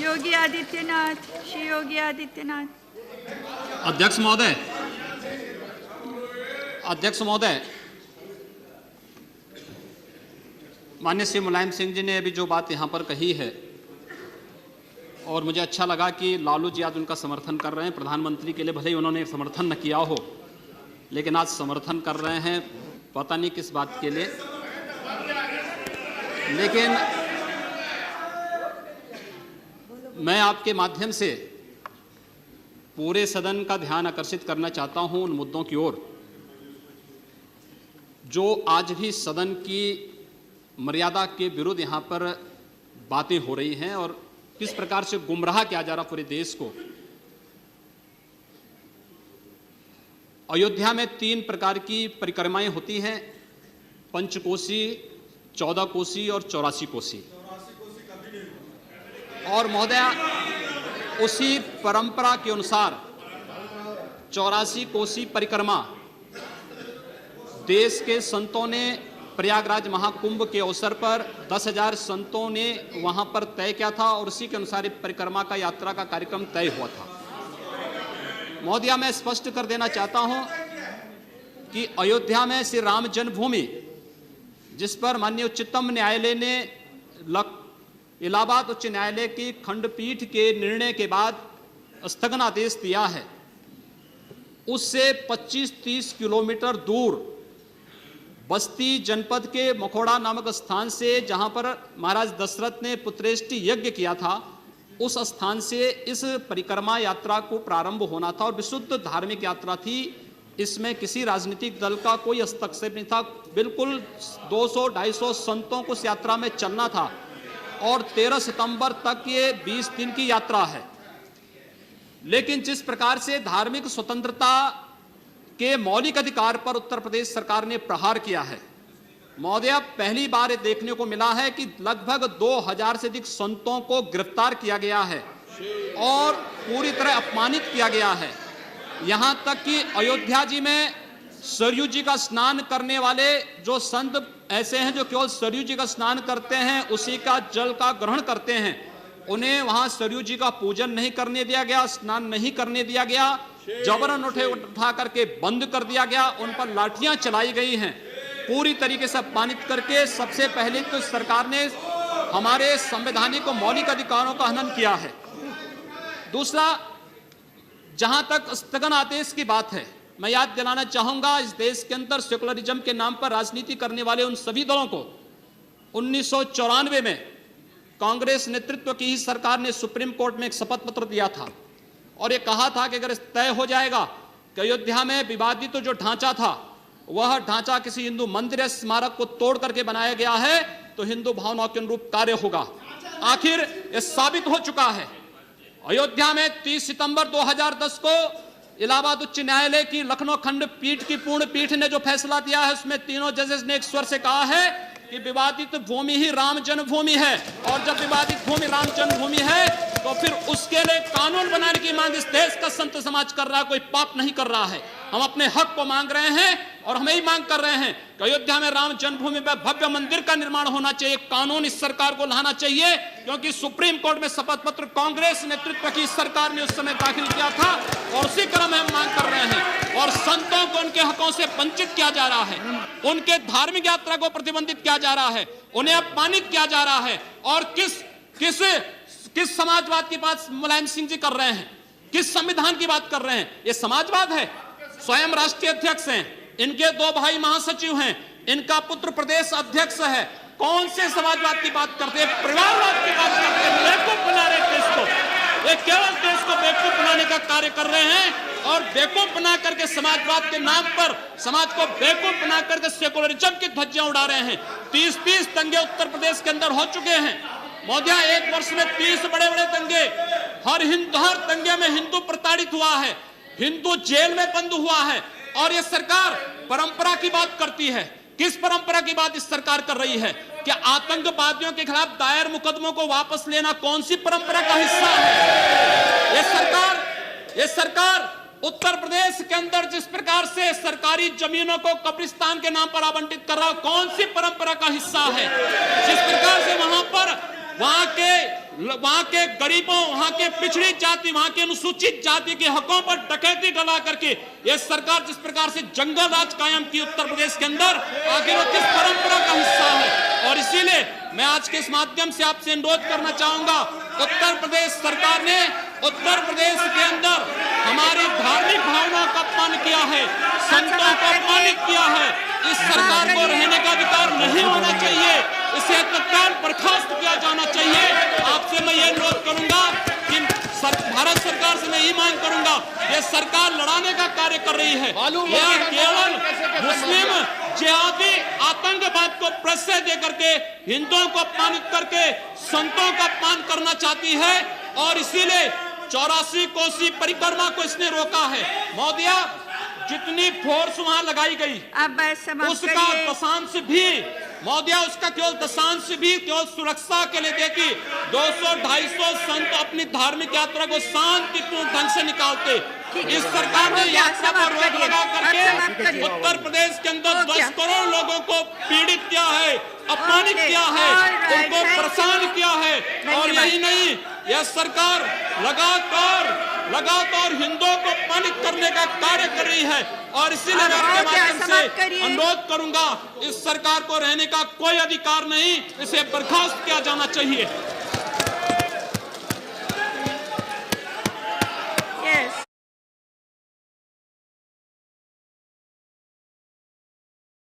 योगी आदित्यनाथ, श्री योगी आदित्यनाथ। अध्यक्ष महोदय, अध्यक्ष महोदय, माननीय श्री मुलायम सिंह जी ने अभी जो बात यहाँ पर कही है और मुझे अच्छा लगा कि लालू जी आज उनका समर्थन कर रहे हैं। प्रधानमंत्री के लिए भले ही उन्होंने समर्थन न किया हो, लेकिन आज समर्थन कर रहे हैं, पता नहीं किस बात के लिए। लेकिन मैं आपके माध्यम से पूरे सदन का ध्यान आकर्षित करना चाहता हूं उन मुद्दों की ओर जो आज भी सदन की मर्यादा के विरुद्ध यहां पर बातें हो रही हैं और किस प्रकार से गुमराह किया जा रहा पूरे देश को। अयोध्या में 3 प्रकार की परिक्रमाएं होती हैं, पंचकोसी, 14 कोसी और 84 कोसी। और महोदया, उसी परंपरा के अनुसार 84 कोसी परिक्रमा देश के संतों ने प्रयागराज महाकुंभ के अवसर पर 10,000 संतों ने वहां पर तय किया था और उसी के अनुसार परिक्रमा का यात्रा का कार्यक्रम तय हुआ था। महोदया, मैं स्पष्ट कर देना चाहता हूं कि अयोध्या में श्री राम जन्मभूमि, जिस पर माननीय उच्चतम न्यायालय ने इलाहाबाद उच्च न्यायालय की खंडपीठ के निर्णय के बाद स्थगन आदेश दिया है, उससे 25-30 किलोमीटर दूर बस्ती जनपद के मखोड़ा नामक स्थान से, जहां पर महाराज दशरथ ने पुत्रेष्टि यज्ञ किया था, उस स्थान से इस परिक्रमा यात्रा को प्रारंभ होना था और विशुद्ध धार्मिक यात्रा थी। इसमें किसी राजनीतिक दल का कोई हस्तक्षेप नहीं था। बिल्कुल 200-250 संतों को इस यात्रा में चलना था और 13 सितंबर तक ये 20 दिन की यात्रा है। लेकिन जिस प्रकार से धार्मिक स्वतंत्रता के मौलिक अधिकार पर उत्तर प्रदेश सरकार ने प्रहार किया है, महोदय, पहली बार ये देखने को मिला है कि लगभग 2000 से अधिक संतों को गिरफ्तार किया गया है और पूरी तरह अपमानित किया गया है। यहां तक कि अयोध्या जी में सरयू जी का स्नान करने वाले जो संत ऐसे हैं जो केवल सरयू जी का स्नान करते हैं, उसी का जल का ग्रहण करते हैं, उन्हें वहां सरयू जी का पूजन नहीं करने दिया गया, स्नान नहीं करने दिया गया, जबरन उठा करके बंद कर दिया गया, उन पर लाठियां चलाई गई हैं, पूरी तरीके से अपमानित करके। सबसे पहले तो सरकार ने हमारे संवैधानिक और मौलिक अधिकारों का हनन किया है। दूसरा, जहां तक स्थगन आदेश की बात है, मैं याद दिलाना चाहूंगा, इस देश के अंदर सेकुलरिज्म के नाम पर राजनीति करने वाले उन सभी दलों को 1994 में कांग्रेस नेतृत्व की ही सरकार ने सुप्रीम कोर्ट में एक शपथ पत्र दिया था और यह कहा था कि अगर तय हो जाएगा कि अयोध्या में विवादित तो जो ढांचा था वह ढांचा किसी हिंदू मंदिर या स्मारक को तोड़ करके बनाया गया है तो हिंदू भावनाओं के अनुरूप कार्य होगा। आखिर यह साबित हो चुका है। अयोध्या में 30 सितंबर 2010 को इलाहाबाद उच्च न्यायालय की लखनऊ खंड पीठ की पूर्ण पीठ ने जो फैसला दिया है, उसमें तीनों जजेस ने एक स्वर से कहा है कि विवादित भूमि ही राम जन्मभूमि है और जब विवादित भूमि राम जन्मभूमि है तो फिर उसके लिए कानून बनाने की मांग इस देश का संत समाज कर रहा है, कोई पाप नहीं कर रहा है। हम अपने हक को मांग रहे हैं और हम ही मांग कर रहे हैं कि अयोध्या में राम जन्मभूमि में भव्य मंदिर का निर्माण होना चाहिए, कानून इस सरकार को लाना चाहिए, क्योंकि सुप्रीम कोर्ट में शपथ पत्र कांग्रेस नेतृत्व की सरकार ने उस समय दाखिल किया था और उसी क्रम में हम मांग कर रहे हैं। और संतों को उनके हकों से वंचित किया जा रहा है, उनके धार्मिक यात्रा को प्रतिबंधित किया जा रहा है, उन्हें अपमानित किया जा रहा है। और किस समाजवाद की बात मुलायम सिंह जी कर रहे हैं, किस संविधान की बात कर रहे हैं? ये समाजवाद है। स्वयं राष्ट्रीय अध्यक्ष हैं, इनके 2 भाई महासचिव हैं, इनका पुत्र प्रदेश अध्यक्ष है। कौन से समाजवाद की बात करते हैं? परिवारवाद की बात करते हैं। बेवकूफ बना रहे देश को, ये केवल देश को बेवकूफ बनाने का कार्य कर रहे हैं और बेवकूफ बना करके समाजवाद के नाम पर समाज को बेवकूफ बना करके सेकुलरिज्म की धज्जियां उड़ा रहे हैं। 30 दंगे उत्तर प्रदेश के अंदर हो चुके हैं महोदय, 1 वर्ष में 30 बड़े-बड़े दंगे। हर दंगे में हिंदू प्रताड़ित हुआ है, हिंदू जेल में बंद हुआ है और यह सरकार परंपरा की बात करती है। किस परंपरा की बात इस सरकार कर रही है? कि आतंकवादियों के खिलाफ दायर मुकदमों को वापस लेना कौन सी परंपरा का हिस्सा है? ये सरकार उत्तर प्रदेश के अंदर जिस प्रकार से सरकारी जमीनों को कब्रिस्तान के नाम पर आवंटित कर रहा है, कौन सी परंपरा का हिस्सा है? जिस प्रकार से वहां पर वहां के गरीबों, वहां के पिछड़ी जाति, वहां के अनुसूचित जाति के हकों पर डकैती डला करके ये सरकार जिस प्रकार से जंगल राज कायम की उत्तर प्रदेश के अंदर, आखिर वो किस परंपरा का हिस्सा है। और इसीलिए मैं आज के इस माध्यम से आपसे अनुरोध करना चाहूंगा, उत्तर प्रदेश सरकार ने उत्तर प्रदेश के अंदर हमारी धार्मिक भावनाओं का अपमान किया है, संतों को अपमानित किया है। इस सरकार को रहने का अधिकार नहीं होना चाहिए, इसे तत्काल बर्खास्त किया जाना चाहिए। आपसे मैं ये अनुरोध करूंगा कि भारत सरकार से मैं ये मांग करूंगा, ये सरकार लड़ाने का कार्य कर रही है, यह केवल मुस्लिम जिहादी आतंकवाद को प्रश्रय दे करके, हिंदुओं को अपमानित करके संतों का अपमान करना चाहती है। और इसीलिए 84 कोसी परिक्रमा को इसने रोका है। महोदया, जितनी फोर्स वहां लगाई गई अब समाप्त उसका करिए। दशांश भी, महोदया, उसका केवल दशांश भी केवल सुरक्षा के लिए देखी 200-250 संत अपनी धार्मिक यात्रा को शांतिपूर्ण ढंग से निकालते। इस सरकार ने यात्रा पर रोक लगा करके उत्तर प्रदेश के अंदर 10 करोड़ लोगों को पीड़ित किया है, अपमानित किया है, उनको परेशान किया है। और यही नहीं, यह सरकार लगातार हिंदुओं को अपमानित करने का कार्य कर रही है। और इसीलिए मैं आपके माध्यम से अनुरोध करूंगा, इस सरकार को रहने का कोई अधिकार नहीं, इसे बर्खास्त किया जाना चाहिए।